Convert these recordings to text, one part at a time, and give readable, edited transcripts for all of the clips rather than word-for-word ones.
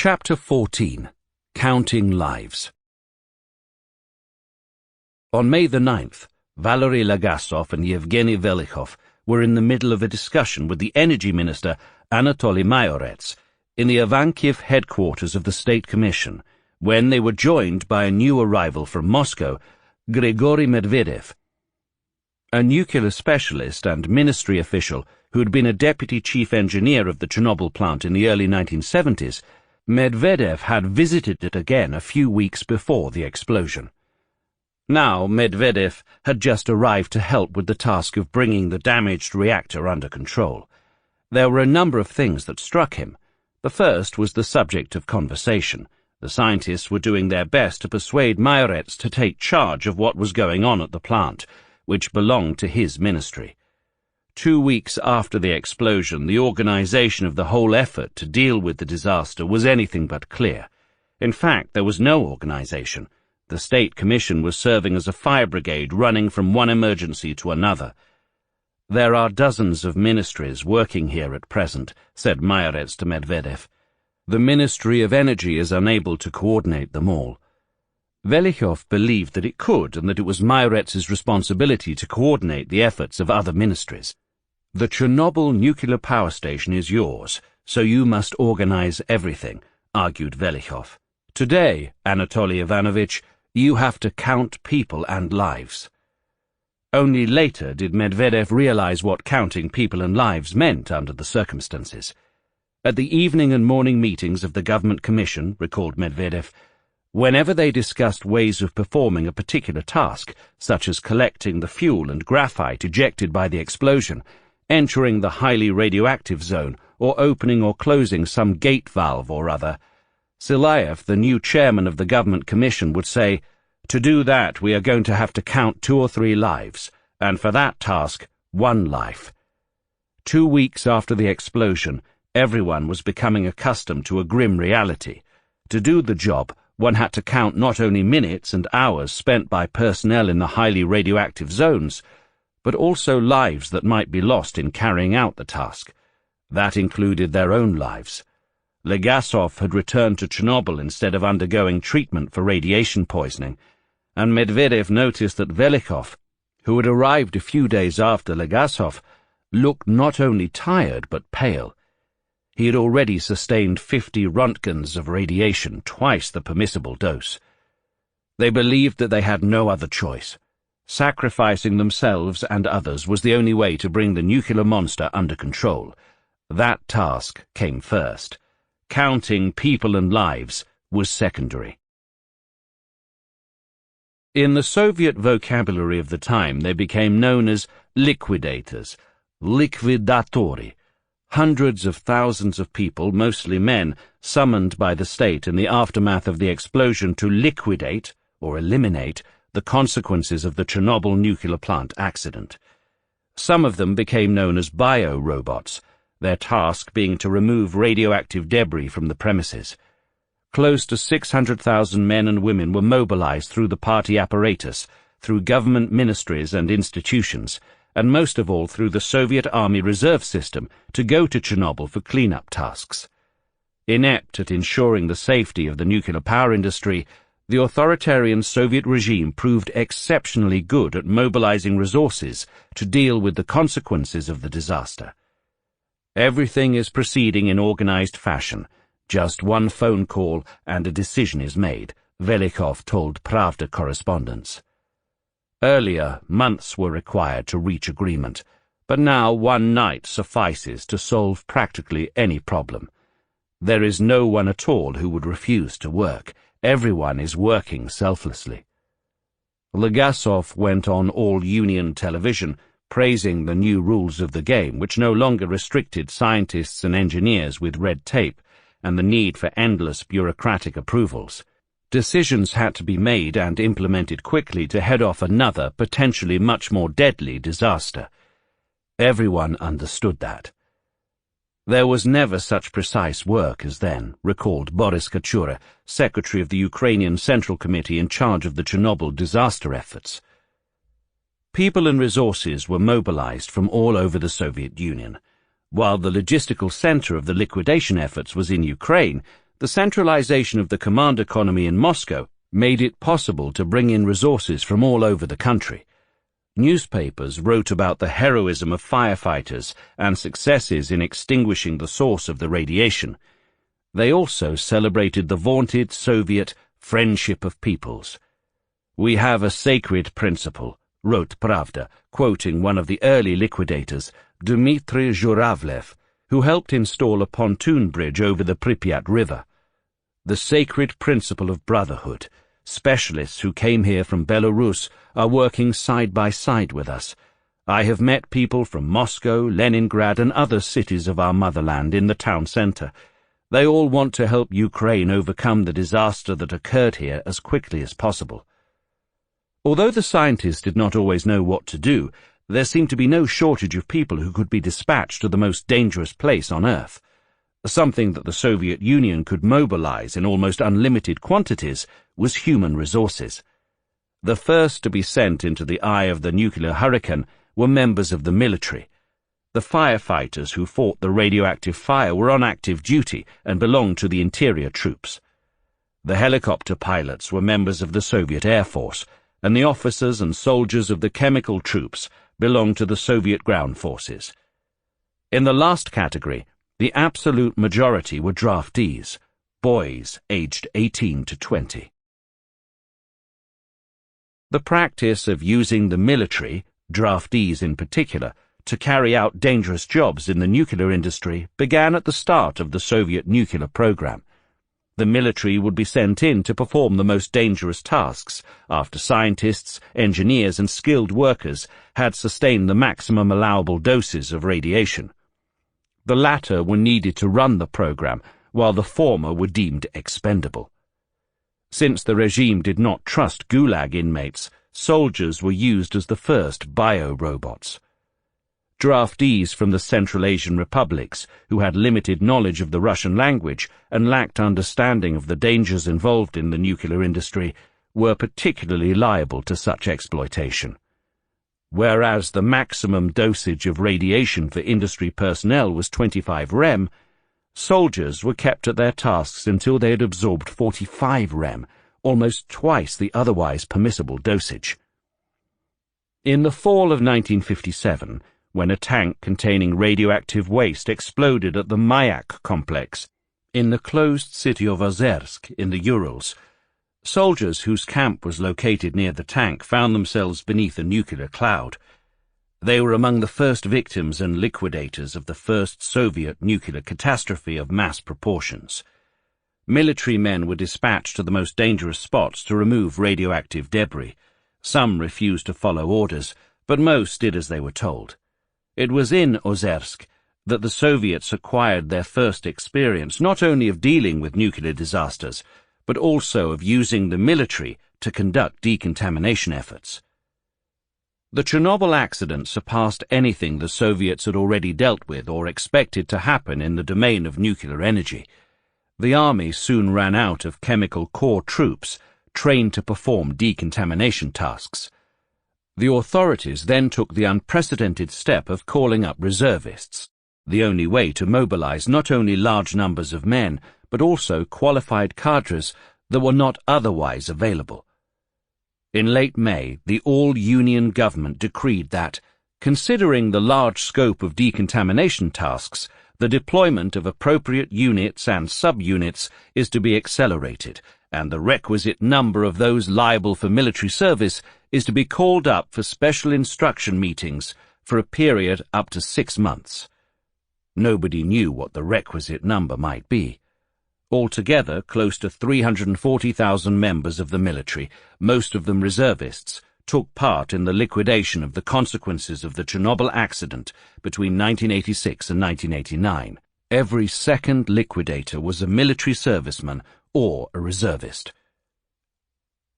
Chapter 14. Counting Lives. On May the 9th, Valerii Legasov and Yevgenii Velikhov were in the middle of a discussion with the Energy Minister Anatolii Maiorets in the Ivankiv headquarters of the State Commission, when they were joined by a new arrival from Moscow, Grigorii Medvedev, a nuclear specialist and ministry official who had been a deputy chief engineer of the Chernobyl plant in the early 1970s. Medvedev had visited it again a few weeks before the explosion. Now Medvedev had just arrived to help with the task of bringing the damaged reactor under control. There were a number of things that struck him. The first was the subject of conversation. The scientists were doing their best to persuade Maiorets to take charge of what was going on at the plant, which belonged to his ministry. 2 weeks after the explosion, the organization of the whole effort to deal with the disaster was anything but clear. In fact, there was no organization. The State Commission was serving as a fire brigade running from one emergency to another. "There are dozens of ministries working here at present," said Maiorets to Medvedev. "The Ministry of Energy is unable to coordinate them all." Velikhov believed that it could, and that it was Maiorets' responsibility to coordinate the efforts of other ministries. "The Chernobyl Nuclear Power Station is yours, so you must organize everything," argued Velikhov. "Today, Anatolii Ivanovich, you have to count people and lives." Only later did Medvedev realize what counting people and lives meant under the circumstances. At the evening and morning meetings of the Government Commission, recalled Medvedev, whenever they discussed ways of performing a particular task, such as collecting the fuel and graphite ejected by the explosion, entering the highly radioactive zone, or opening or closing some gate valve or other, Serhii, the new chairman of the Government Commission, would say, "To do that, we are going to have to count 2 or 3 lives, and for that task, 1 life." 2 weeks after the explosion, everyone was becoming accustomed to a grim reality. To do the job, one had to count not only minutes and hours spent by personnel in the highly radioactive zones, but also lives that might be lost in carrying out the task. That included their own lives. Legasov had returned to Chernobyl instead of undergoing treatment for radiation poisoning, and Medvedev noticed that Velikhov, who had arrived a few days after Legasov, looked not only tired but pale. He had already sustained 50 roentgens of radiation, twice the permissible dose. They believed that they had no other choice. Sacrificing themselves and others was the only way to bring the nuclear monster under control. That task came first. Counting people and lives was secondary. In the Soviet vocabulary of the time, they became known as liquidators, likvidatori. Hundreds of thousands of people, mostly men, summoned by the state in the aftermath of the explosion to liquidate, or eliminate, the consequences of the Chernobyl nuclear plant accident. Some of them became known as bio-robots, their task being to remove radioactive debris from the premises. Close to 600,000 men and women were mobilized through the party apparatus, through government ministries and institutions, and most of all through the Soviet Army Reserve System, to go to Chernobyl for clean-up tasks. Inept at ensuring the safety of the nuclear power industry, the authoritarian Soviet regime proved exceptionally good at mobilizing resources to deal with the consequences of the disaster. Everything is proceeding in organized fashion. Just one phone call and a decision is made, Velikhov told Pravda correspondents. Earlier, months were required to reach agreement, but now 1 night suffices to solve practically any problem. There is no one at all who would refuse to work. Everyone is working selflessly. Legasov went on all-union television, praising the new rules of the game, which no longer restricted scientists and engineers with red tape and the need for endless bureaucratic approvals. Decisions had to be made and implemented quickly to head off another, potentially much more deadly disaster. Everyone understood that. There was never such precise work as then, recalled Boris Kachura, secretary of the Ukrainian Central Committee in charge of the Chernobyl disaster efforts. People and resources were mobilized from all over the Soviet Union. While the logistical center of the liquidation efforts was in Ukraine, the centralization of the command economy in Moscow made it possible to bring in resources from all over the country. Newspapers wrote about the heroism of firefighters and successes in extinguishing the source of the radiation. They also celebrated the vaunted Soviet friendship of peoples. "We have a sacred principle," wrote Pravda, quoting one of the early liquidators, Dmitry Zhuravlev, who helped install a pontoon bridge over the Pripyat River. "The sacred principle of brotherhood. Specialists who came here from Belarus are working side by side with us. I have met people from Moscow, Leningrad, and other cities of our motherland in the town center. They all want to help Ukraine overcome the disaster that occurred here as quickly as possible." Although the scientists did not always know what to do, there seemed to be no shortage of people who could be dispatched to the most dangerous place on Earth. Something that the Soviet Union could mobilize in almost unlimited quantities was human resources. The first to be sent into the eye of the nuclear hurricane were members of the military. The firefighters who fought the radioactive fire were on active duty and belonged to the interior troops. The helicopter pilots were members of the Soviet Air Force, and the officers and soldiers of the chemical troops belonged to the Soviet ground forces. In the last category, the absolute majority were draftees, boys aged 18 to 20. The practice of using the military, draftees in particular, to carry out dangerous jobs in the nuclear industry began at the start of the Soviet nuclear program. The military would be sent in to perform the most dangerous tasks after scientists, engineers, and skilled workers had sustained the maximum allowable doses of radiation. The latter were needed to run the program, while the former were deemed expendable. Since the regime did not trust Gulag inmates, soldiers were used as the first bio-robots. Draftees from the Central Asian republics, who had limited knowledge of the Russian language and lacked understanding of the dangers involved in the nuclear industry, were particularly liable to such exploitation. Whereas the maximum dosage of radiation for industry personnel was 25 rem, soldiers were kept at their tasks until they had absorbed 45 rem, almost twice the otherwise permissible dosage. In the fall of 1957, when a tank containing radioactive waste exploded at the Mayak complex in the closed city of Ozersk in the Urals, soldiers whose camp was located near the tank found themselves beneath a nuclear cloud. They were among the first victims and liquidators of the first Soviet nuclear catastrophe of mass proportions. Military men were dispatched to the most dangerous spots to remove radioactive debris. Some refused to follow orders, but most did as they were told. It was in Ozersk that the Soviets acquired their first experience not only of dealing with nuclear disasters, but also of using the military to conduct decontamination efforts. The Chernobyl accident surpassed anything the Soviets had already dealt with or expected to happen in the domain of nuclear energy. The army soon ran out of chemical core troops trained to perform decontamination tasks. The authorities then took the unprecedented step of calling up reservists, the only way to mobilize not only large numbers of men, but also qualified cadres that were not otherwise available. In late May, the all-union government decreed that, considering the large scope of decontamination tasks, the deployment of appropriate units and subunits is to be accelerated, and the requisite number of those liable for military service is to be called up for special instruction meetings for a period up to 6 months. Nobody knew what the requisite number might be. Altogether, close to 340,000 members of the military, most of them reservists, took part in the liquidation of the consequences of the Chernobyl accident between 1986 and 1989. Every second liquidator was a military serviceman or a reservist.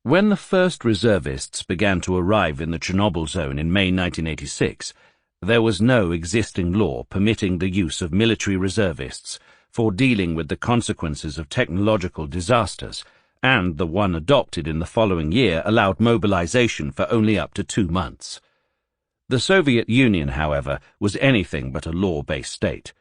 When the first reservists began to arrive in the Chernobyl zone in May 1986, there was no existing law permitting the use of military reservists for dealing with the consequences of technological disasters, and the one adopted in the following year allowed mobilization for only up to 2 months. The Soviet Union, however, was anything but a law-based state.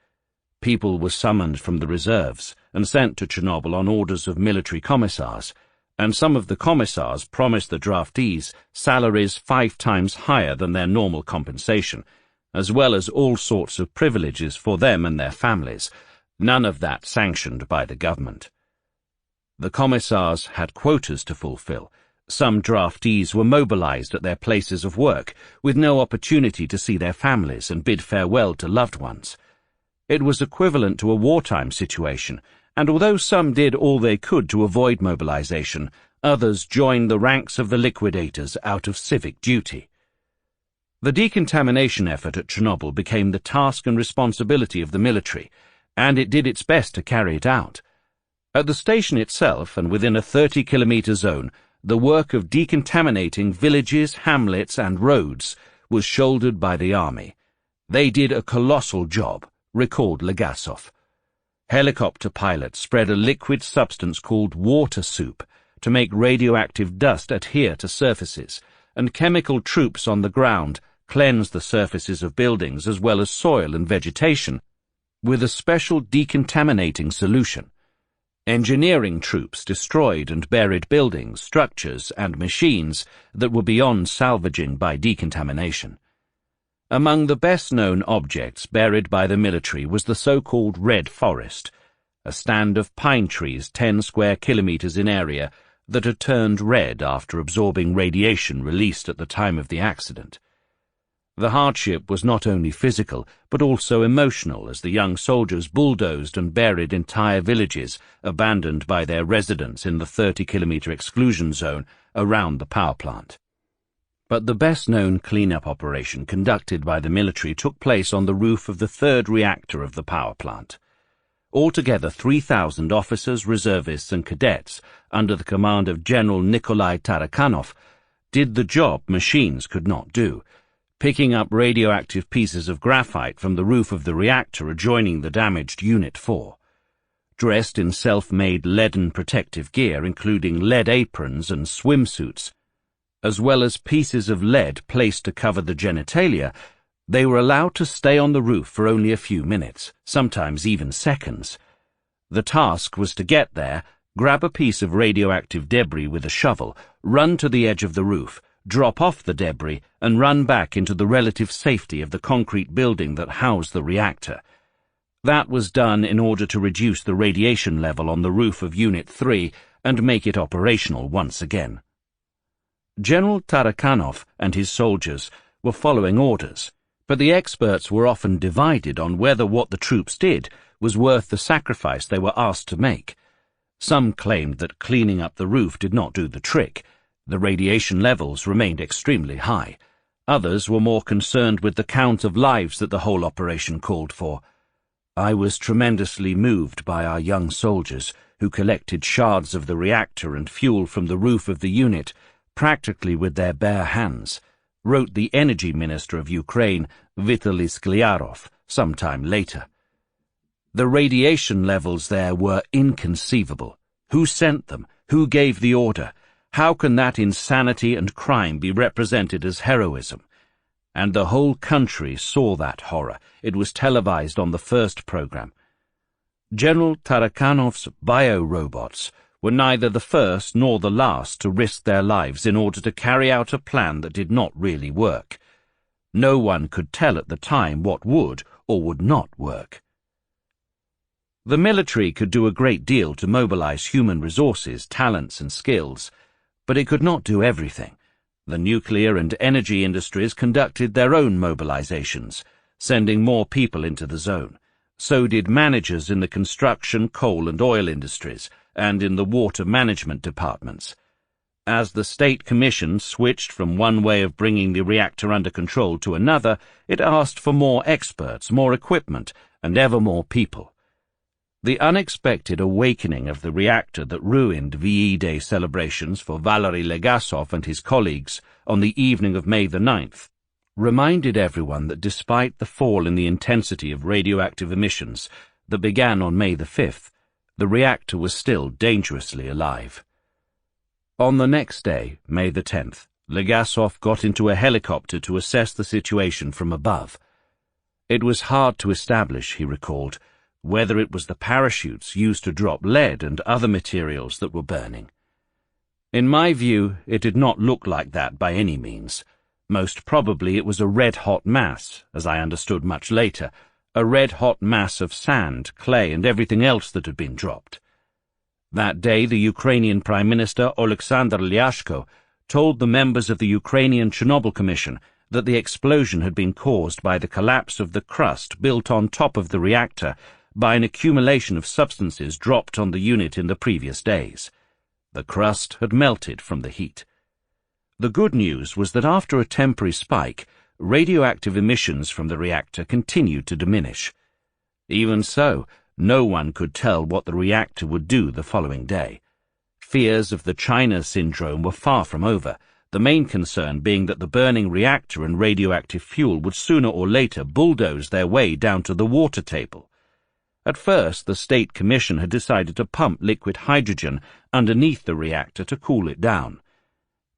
People were summoned from the reserves, and sent to Chernobyl on orders of military commissars, and some of the commissars promised the draftees salaries 5 times higher than their normal compensation, as well as all sorts of privileges for them and their families, none of that sanctioned by the government. The commissars had quotas to fulfill. Some draftees were mobilized at their places of work, with no opportunity to see their families and bid farewell to loved ones. It was equivalent to a wartime situation, and although some did all they could to avoid mobilization, others joined the ranks of the liquidators out of civic duty. The decontamination effort at Chernobyl became the task and responsibility of the military, and it did its best to carry it out. At the station itself, and within a 30-kilometer zone, the work of decontaminating villages, hamlets, and roads was shouldered by the army. They did a colossal job, recalled Legasov. Helicopter pilots spread a liquid substance called water soup to make radioactive dust adhere to surfaces, and chemical troops on the ground cleansed the surfaces of buildings as well as soil and vegetation with a special decontaminating solution. Engineering troops destroyed and buried buildings, structures, and machines that were beyond salvaging by decontamination. Among the best-known objects buried by the military was the so-called Red Forest, a stand of pine trees 10 square kilometers in area that had turned red after absorbing radiation released at the time of the accident. The hardship was not only physical, but also emotional, as the young soldiers bulldozed and buried entire villages abandoned by their residents in the 30-kilometer exclusion zone around the power plant. But the best-known cleanup operation conducted by the military took place on the roof of the 3rd reactor of the power plant. Altogether 3,000 officers, reservists, and cadets, under the command of General Nikolai Tarakhanov, did the job machines could not do, picking up radioactive pieces of graphite from the roof of the reactor adjoining the damaged Unit 4. Dressed in self-made leaden protective gear, including lead aprons and swimsuits, as well as pieces of lead placed to cover the genitalia, they were allowed to stay on the roof for only a few minutes, sometimes even seconds. The task was to get there, grab a piece of radioactive debris with a shovel, run to the edge of the roof, drop off the debris, and run back into the relative safety of the concrete building that housed the reactor. That was done in order to reduce the radiation level on the roof of Unit 3 and make it operational once again. General Tarakhanov and his soldiers were following orders, but the experts were often divided on whether what the troops did was worth the sacrifice they were asked to make. Some claimed that cleaning up the roof did not do the trick. The radiation levels remained extremely high. Others were more concerned with the count of lives that the whole operation called for. I was tremendously moved by our young soldiers who collected shards of the reactor and fuel from the roof of the unit, practically with their bare hands, wrote the energy minister of Ukraine, Vitaly Skliarov, some time later. The radiation levels there were inconceivable. Who sent them? Who gave the order? How can that insanity and crime be represented as heroism? And the whole country saw that horror. It was televised on the first program. General Tarakhanov's bio-robots were neither the first nor the last to risk their lives in order to carry out a plan that did not really work. No one could tell at the time what would or would not work. The military could do a great deal to mobilize human resources, talents, and skills, but it could not do everything. The nuclear and energy industries conducted their own mobilizations, sending more people into the zone. So did managers in the construction, coal and oil industries, and in the water management departments. As the State Commission switched from one way of bringing the reactor under control to another, it asked for more experts, more equipment, and ever more people. The unexpected awakening of the reactor that ruined VE Day celebrations for Valerii Legasov and his colleagues on the evening of May the 9th reminded everyone that despite the fall in the intensity of radioactive emissions that began on May the 5th, the reactor was still dangerously alive. On the next day, May the 10th, Legasov got into a helicopter to assess the situation from above. It was hard to establish, he recalled, whether it was the parachutes used to drop lead and other materials that were burning. In my view, it did not look like that by any means. Most probably it was a red-hot mass, as I understood much later, a red-hot mass of sand, clay, and everything else that had been dropped. That day, the Ukrainian Prime Minister Oleksandr Lyashko told the members of the Ukrainian Chernobyl Commission that the explosion had been caused by the collapse of the crust built on top of the reactor by an accumulation of substances dropped on the unit in the previous days. The crust had melted from the heat. The good news was that after a temporary spike, radioactive emissions from the reactor continued to diminish. Even so, no one could tell what the reactor would do the following day. Fears of the China syndrome were far from over, the main concern being that the burning reactor and radioactive fuel would sooner or later bulldoze their way down to the water table. At first, the State Commission had decided to pump liquid hydrogen underneath the reactor to cool it down.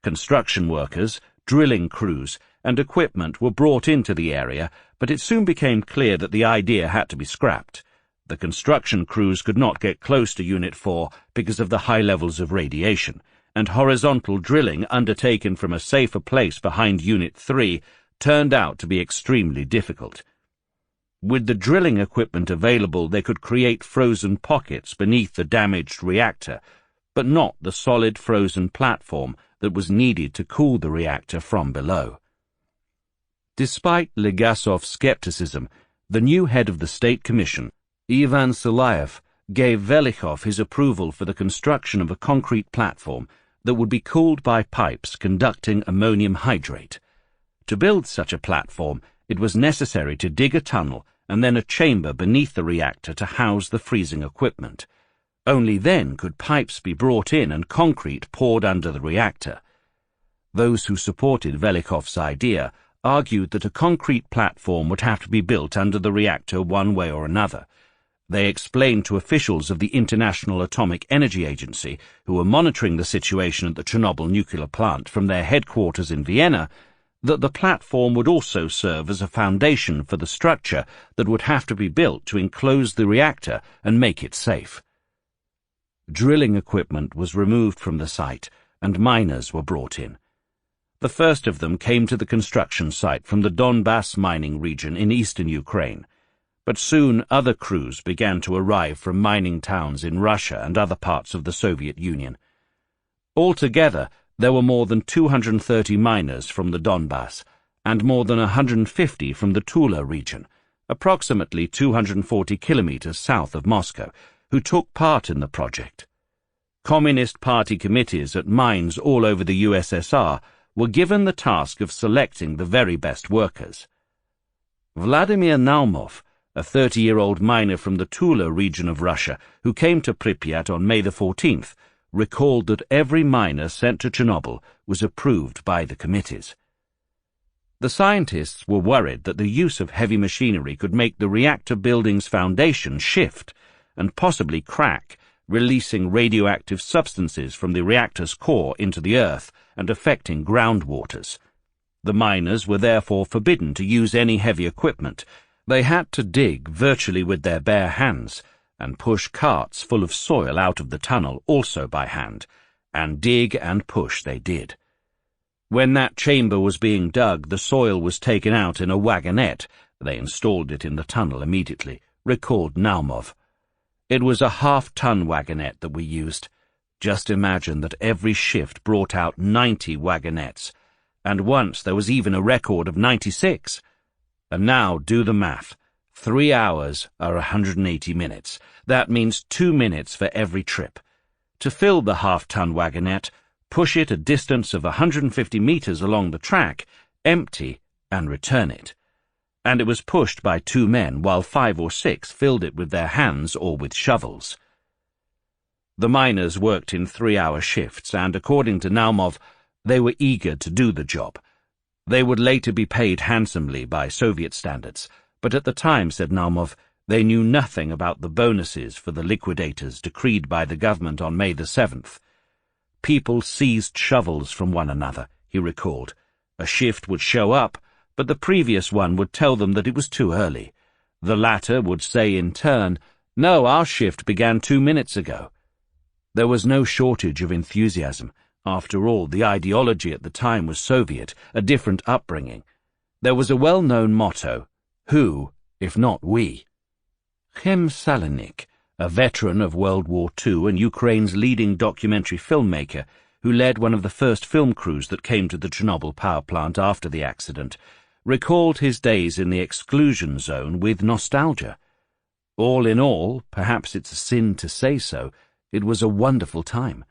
Construction workers, drilling crews, and equipment were brought into the area, but it soon became clear that the idea had to be scrapped. The construction crews could not get close to Unit 4 because of the high levels of radiation, and horizontal drilling undertaken from a safer place behind Unit 3 turned out to be extremely difficult. With the drilling equipment available, they could create frozen pockets beneath the damaged reactor, but not the solid frozen platform that was needed to cool the reactor from below. Despite Legasov's skepticism, the new head of the State Commission, Ivan Serhii, gave Velikhov his approval for the construction of a concrete platform that would be cooled by pipes conducting ammonium hydrate. To build such a platform, it was necessary to dig a tunnel and then a chamber beneath the reactor to house the freezing equipment. Only then could pipes be brought in and concrete poured under the reactor. Those who supported Velikhov's idea argued that a concrete platform would have to be built under the reactor one way or another. They explained to officials of the International Atomic Energy Agency, who were monitoring the situation at the Chernobyl nuclear plant from their headquarters in Vienna, that the platform would also serve as a foundation for the structure that would have to be built to enclose the reactor and make it safe. Drilling equipment was removed from the site, and miners were brought in. The first of them came to the construction site from the Donbass mining region in eastern Ukraine, but soon other crews began to arrive from mining towns in Russia and other parts of the Soviet Union. Altogether, there were more than 230 miners from the Donbass, and more than 150 from the Tula region, approximately 240 kilometers south of Moscow, who took part in the project. Communist Party committees at mines all over the USSR were given the task of selecting the very best workers. Vladimir Naumov, a 30-year-old miner from the Tula region of Russia, who came to Pripyat on May the 14th, recalled that every miner sent to Chernobyl was approved by the committees. The scientists were worried that the use of heavy machinery could make the reactor building's foundation shift and possibly crack, releasing radioactive substances from the reactor's core into the earth and affecting groundwaters. The miners were therefore forbidden to use any heavy equipment. They had to dig virtually with their bare hands and push carts full of soil out of the tunnel also by hand, and dig and push they did. When that chamber was being dug, the soil was taken out in a wagonette. They installed it in the tunnel immediately, recalled Naumov. It was a half-ton wagonette that we used. Just imagine that every shift brought out 90 wagonettes, and once there was even a record of 96. And now do the math. 3 hours are 180 minutes. That means 2 minutes for every trip. To fill the half-ton wagonette, push it a distance of 150 meters along the track, empty, and return it. And it was pushed by 2 men, while 5 or 6 filled it with their hands or with shovels. The miners worked in 3-hour shifts, and according to Naumov, they were eager to do the job. They would later be paid handsomely by Soviet standards, but at the time, said Naumov, they knew nothing about the bonuses for the liquidators decreed by the government on May the 7th. People seized shovels from one another, he recalled. A shift would show up, but the previous one would tell them that it was too early. The latter would say in turn, "No, our shift began 2 minutes ago." There was no shortage of enthusiasm. After all, the ideology at the time was Soviet, a different upbringing. There was a well-known motto, "Who, if not we?" Chem Salenik, a veteran of World War II and Ukraine's leading documentary filmmaker, who led one of the first film crews that came to the Chernobyl power plant after the accident, recalled his days in the exclusion zone with nostalgia. All in all, perhaps it's a sin to say so, it was a wonderful time.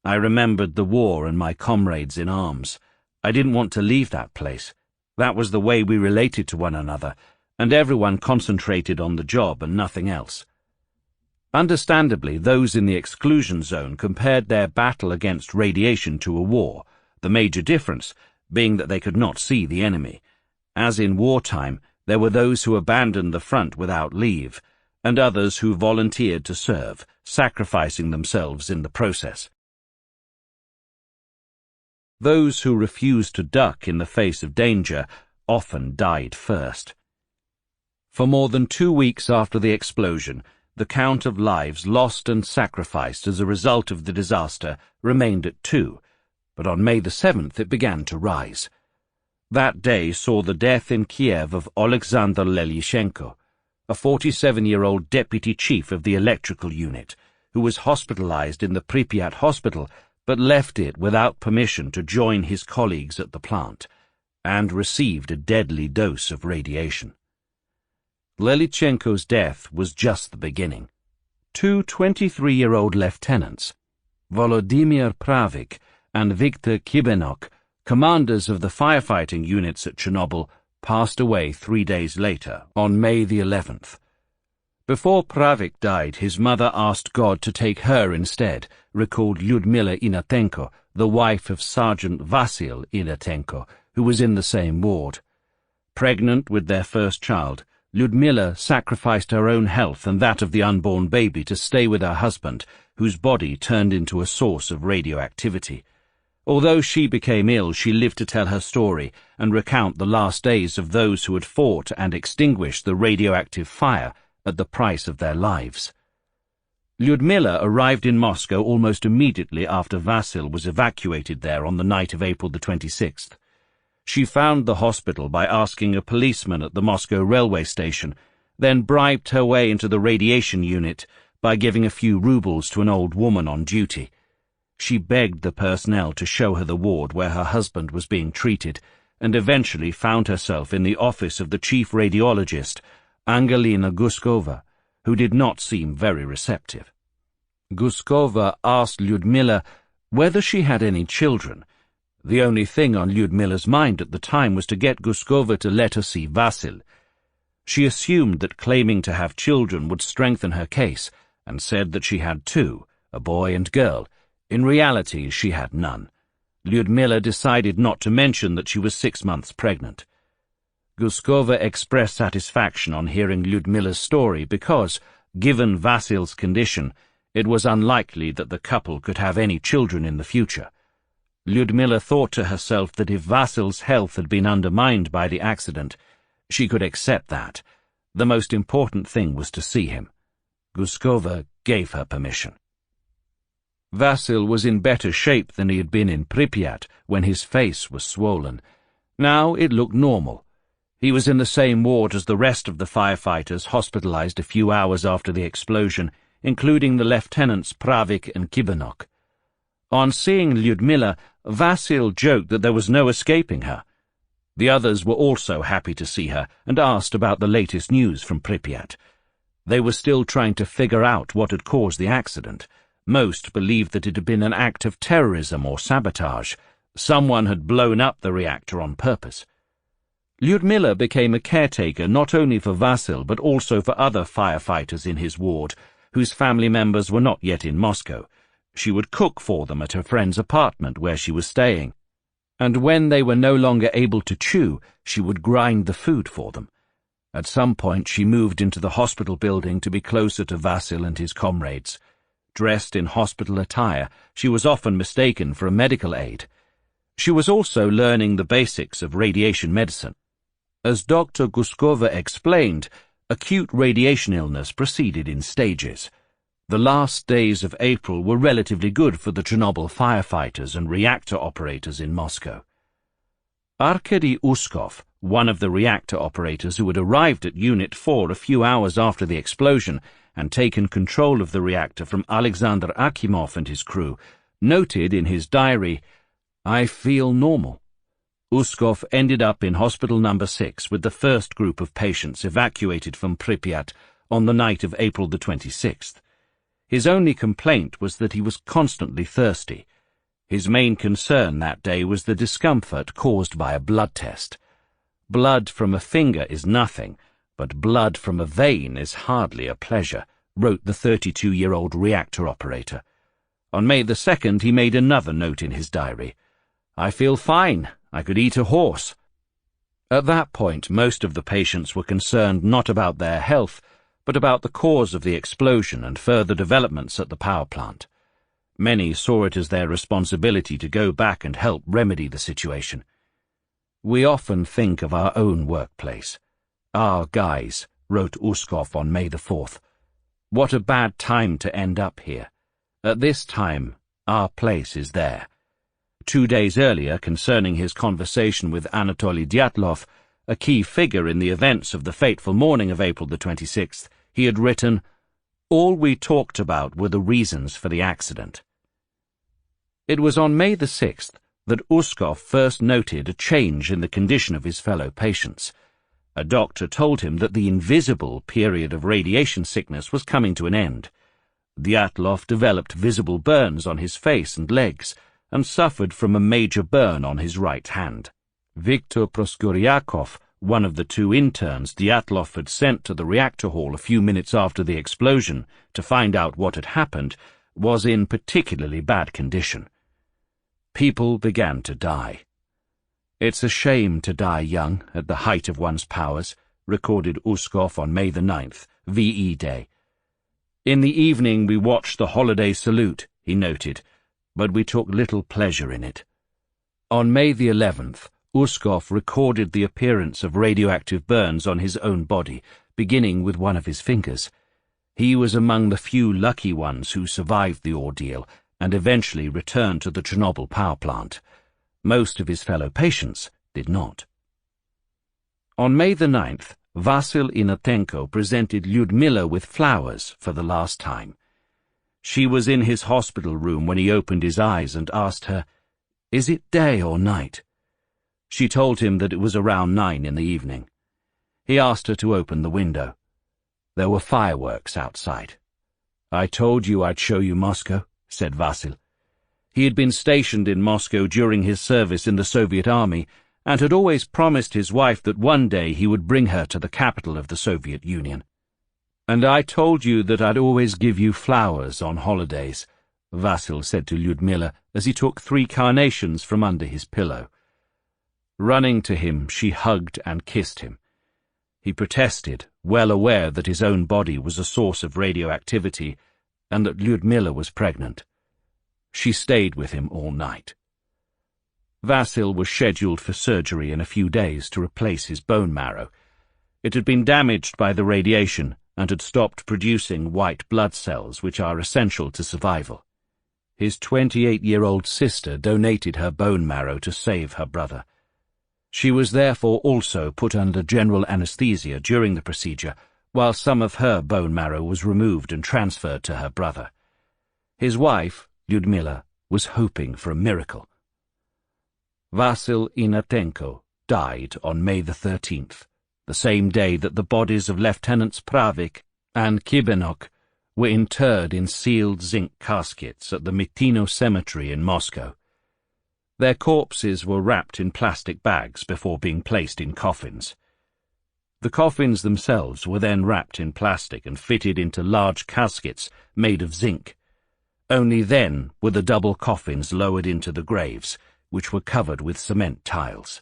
I remembered the war and my comrades in arms. I didn't want to leave that place. That was the way we related to one another, and everyone concentrated on the job and nothing else. Understandably, those in the exclusion zone compared their battle against radiation to a war, the major difference being that they could not see the enemy. As in wartime, there were those who abandoned the front without leave, and others who volunteered to serve, sacrificing themselves in the process. Those who refused to duck in the face of danger often died first. For more than 2 weeks after the explosion, the count of lives lost and sacrificed as a result of the disaster remained at 2, but on May the 7th it began to rise. That day saw the death in Kiev of Alexander Lelyashenko, a 47-year-old deputy chief of the electrical unit, who was hospitalized in the Pripyat hospital but left it without permission to join his colleagues at the plant, and received a deadly dose of radiation. Lelyashenko's death was just the beginning. 2 23-year-old lieutenants, Volodymyr Pravik and Viktor Kibenok, commanders of the firefighting units at Chernobyl, passed away 3 days later, on May the 11th. Before Pravik died, his mother asked God to take her instead, recalled Lyudmila Inatenko, the wife of Sergeant Vasil Inatenko, who was in the same ward. Pregnant with their first child, Lyudmila sacrificed her own health and that of the unborn baby to stay with her husband, whose body turned into a source of radioactivity. Although she became ill, she lived to tell her story and recount the last days of those who had fought and extinguished the radioactive fire at the price of their lives. Lyudmila arrived in Moscow almost immediately after Vasil was evacuated there on the night of April the 26th. She found the hospital by asking a policeman at the Moscow railway station, then bribed her way into the radiation unit by giving a few rubles to an old woman on duty. She begged the personnel to show her the ward where her husband was being treated, and eventually found herself in the office of the chief radiologist, Angelina Guskova, who did not seem very receptive. Guskova asked Lyudmila whether she had any children. The only thing on Lyudmila's mind at the time was to get Guskova to let her see Vasil. She assumed that claiming to have children would strengthen her case, and said that she had 2, a boy and girl. In reality, she had none. Lyudmila decided not to mention that she was 6 months pregnant. Guskova expressed satisfaction on hearing Lyudmila's story because, given Vasil's condition, it was unlikely that the couple could have any children in the future. Lyudmila thought to herself that if Vasil's health had been undermined by the accident, she could accept that. The most important thing was to see him. Guskova gave her permission. Vasil was in better shape than he had been in Pripyat when his face was swollen. Now it looked normal. He was in the same ward as the rest of the firefighters hospitalized a few hours after the explosion, including the lieutenants Pravik and Kibenok. On seeing Lyudmila, Vasil joked that there was no escaping her. The others were also happy to see her and asked about the latest news from Pripyat. They were still trying to figure out what had caused the accident. Most believed that it had been an act of terrorism or sabotage. Someone had blown up the reactor on purpose. Lyudmila became a caretaker not only for Vasil but also for other firefighters in his ward, whose family members were not yet in Moscow. She would cook for them at her friend's apartment where she was staying, and when they were no longer able to chew, she would grind the food for them. At some point she moved into the hospital building to be closer to Vasil and his comrades. Dressed in hospital attire, she was often mistaken for a medical aide. She was also learning the basics of radiation medicine. As Dr. Guskova explained, Acute radiation illness proceeded in stages. The last days of April were relatively good for the Chernobyl firefighters and reactor operators in Moscow. Arkady Uskov, one of the reactor operators who had arrived at Unit 4 a few hours after the explosion and taken control of the reactor from Alexander Akimov and his crew, noted in his diary, "I feel normal." Uskov ended up in Hospital No. 6 with the first group of patients evacuated from Pripyat on the night of April the 26th. His only complaint was that he was constantly thirsty. His main concern that day was the discomfort caused by a blood test. Blood from a finger is nothing, but blood from a vein is hardly a pleasure, wrote the 32-year-old reactor operator. On May the 2nd he made another note in his diary. "I feel fine. I could eat a horse." At that point, most of the patients were concerned not about their health, but about the cause of the explosion and further developments at the power plant. Many saw it as their responsibility to go back and help remedy the situation. "We often think of our own workplace. Our guys," wrote Uskov on May the 4th. "What a bad time to end up here. At this time, our place is there." 2 days earlier, concerning his conversation with Anatolii Dyatlov, a key figure in the events of the fateful morning of April the 26th, he had written, "All we talked about were the reasons for the accident." It was on May the 6th that Uskov first noted a change in the condition of his fellow patients. A doctor told him that the invisible period of radiation sickness was coming to an end. Dyatlov developed visible burns on his face and legs, and suffered from a major burn on his right hand. Viktor Proskoryakov, one of the 2 interns Dyatlov had sent to the reactor hall a few minutes after the explosion to find out what had happened, was in particularly bad condition. People began to die. "It's a shame to die young, at the height of one's powers," recorded Uskov on May the 9th, VE Day. "In the evening we watched the holiday salute," he noted, "but we took little pleasure in it." On May the 11th, Uskov recorded the appearance of radioactive burns on his own body, beginning with one of his fingers. He was among the few lucky ones who survived the ordeal and eventually returned to the Chernobyl power plant. Most of his fellow patients did not. On May the 9th, Vasil Inatenko presented Lyudmila with flowers for the last time. She was in his hospital room when he opened his eyes and asked her, "Is it day or night?" She told him that it was around 9 in the evening. He asked her to open the window. There were fireworks outside. "I told you I'd show you Moscow," said Vasil. He had been stationed in Moscow during his service in the Soviet army and had always promised his wife that one day he would bring her to the capital of the Soviet Union. "And I told you that I'd always give you flowers on holidays," Vasil said to Lyudmila as he took 3 carnations from under his pillow. Running to him, she hugged and kissed him. He protested, well aware that his own body was a source of radioactivity and that Lyudmila was pregnant. She stayed with him all night. Vasil was scheduled for surgery in a few days to replace his bone marrow. It had been damaged by the radiation and had stopped producing white blood cells, which are essential to survival. His 28-year-old sister donated her bone marrow to save her brother. She was therefore also put under general anesthesia during the procedure, while some of her bone marrow was removed and transferred to her brother. His wife, Lyudmila, was hoping for a miracle. Vasil Inatenko died on May the 13th, the same day that the bodies of Lieutenants Pravik and Kibenok were interred in sealed zinc caskets at the Mitino Cemetery in Moscow. Their corpses were wrapped in plastic bags before being placed in coffins. The coffins themselves were then wrapped in plastic and fitted into large caskets made of zinc. Only then were the double coffins lowered into the graves, which were covered with cement tiles.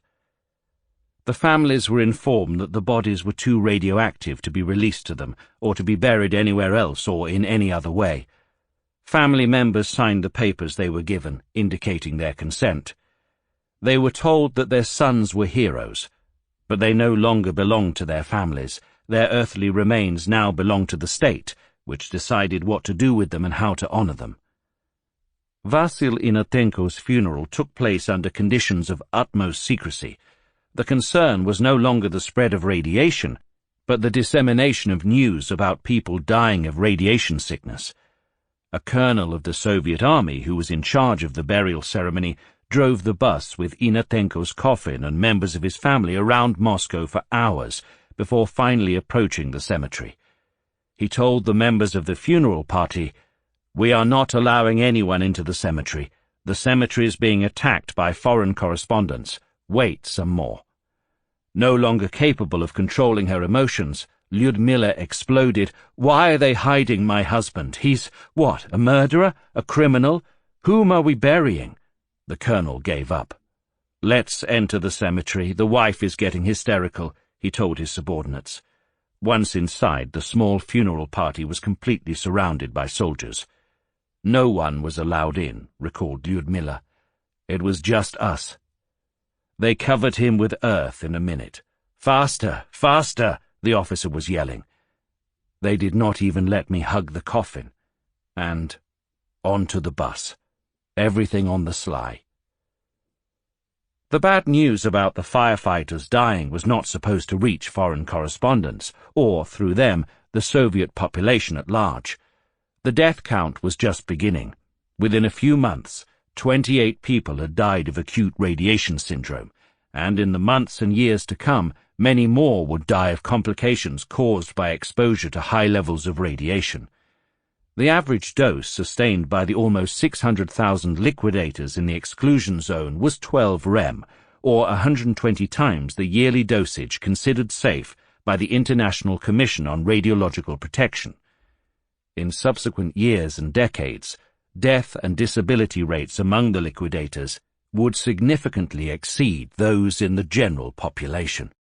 The families were informed that the bodies were too radioactive to be released to them, or to be buried anywhere else or in any other way. Family members signed the papers they were given, indicating their consent. They were told that their sons were heroes, but they no longer belonged to their families, Their earthly remains now belonged to the state, which decided what to do with them and how to honor them. Vasil Inatenko's funeral took place under conditions of utmost secrecy. The concern was no longer the spread of radiation, but the dissemination of news about people dying of radiation sickness. A colonel of the Soviet army who was in charge of the burial ceremony drove the bus with Inatenko's coffin and members of his family around Moscow for hours before finally approaching the cemetery. He told the members of the funeral party, "We are not allowing anyone into the cemetery. The cemetery is being attacked by foreign correspondents. Wait some more." No longer capable of controlling her emotions, Lyudmila exploded. "Why are they hiding my husband? He's, what, a murderer? A criminal? Whom are we burying?" The colonel gave up. "Let's enter the cemetery. The wife is getting hysterical," he told his subordinates. Once inside, the small funeral party was completely surrounded by soldiers. "No one was allowed in," recalled Lyudmila. "It was just us." They covered him with earth in a minute. "Faster, faster!" the officer was yelling. They did not even let me hug the coffin. And onto the bus. Everything on the sly. The bad news about the firefighters dying was not supposed to reach foreign correspondents, or, through them, the Soviet population at large. The death count was just beginning. Within a few months, 28 people had died of acute radiation syndrome, and in the months and years to come, many more would die of complications caused by exposure to high levels of radiation. The average dose sustained by the almost 600,000 liquidators in the exclusion zone was 12 rem, or 120 times the yearly dosage considered safe by the International Commission on Radiological Protection. In subsequent years and decades, death and disability rates among the liquidators would significantly exceed those in the general population.